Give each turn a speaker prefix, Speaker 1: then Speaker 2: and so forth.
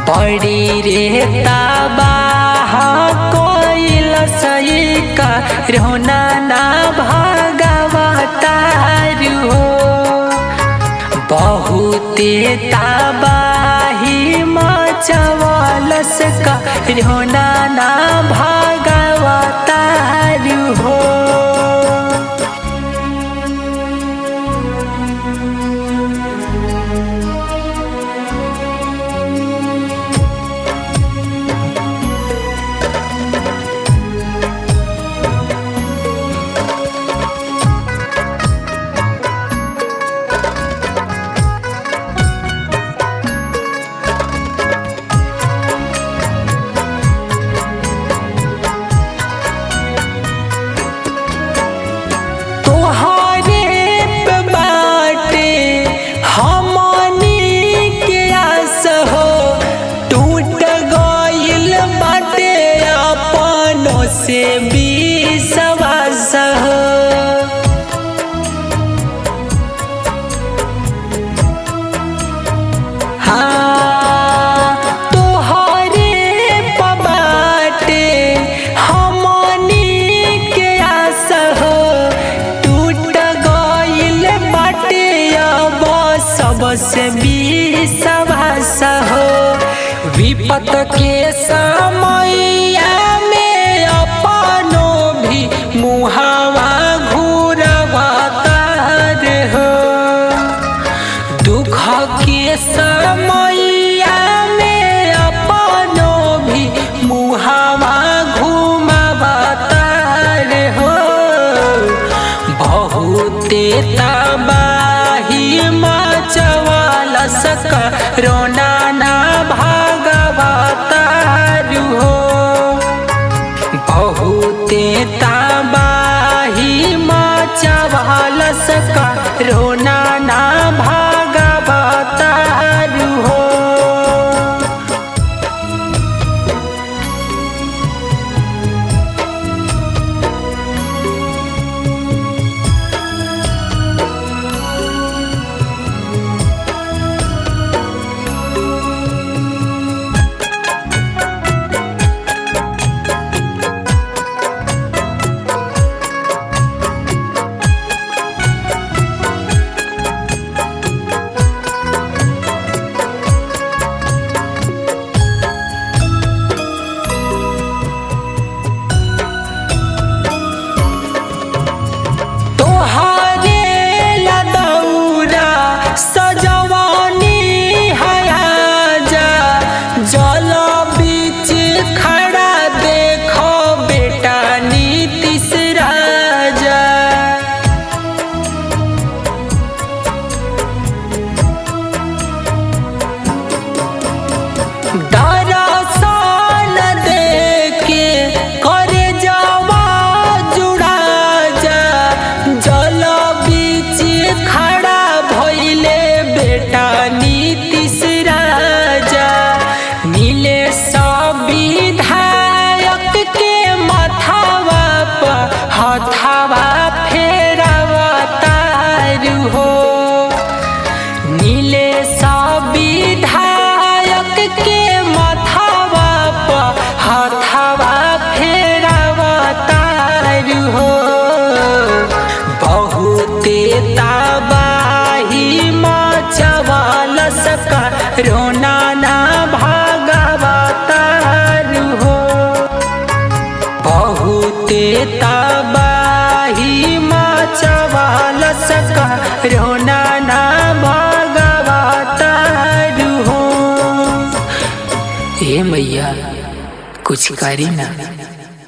Speaker 1: बड़ी रे तबाह कोइल सही का रोना ना भागवतारू हो। बहुते तबाही मचवलस का रोना ना भागवतारू हो। से विश्वास हो हाँ तोहरे पबाटे हमनी के आस हो। टूट गइल बाटे अब सबसे विश्वास हो। विपत के समैया मुहावा घूरवतार हो। दुख के समैया में अपनो भी मुहावा घूमवतार हो। बहुते तबाही मचवलस का रोना ना भागवतार हो। बहुते तबाही मचवलस का रोना ना भागवतारू हो। हथवा फेरवतारू हो। नीले विधायक के मथवा पर हथवा फेरवतारू हो। बहुते तबाही मचवलस का रोना ना भागवतारू हो। बहुते तबाही मचवलस का रोना ना भागवतारू हो। हे मैया कुछ करी ना।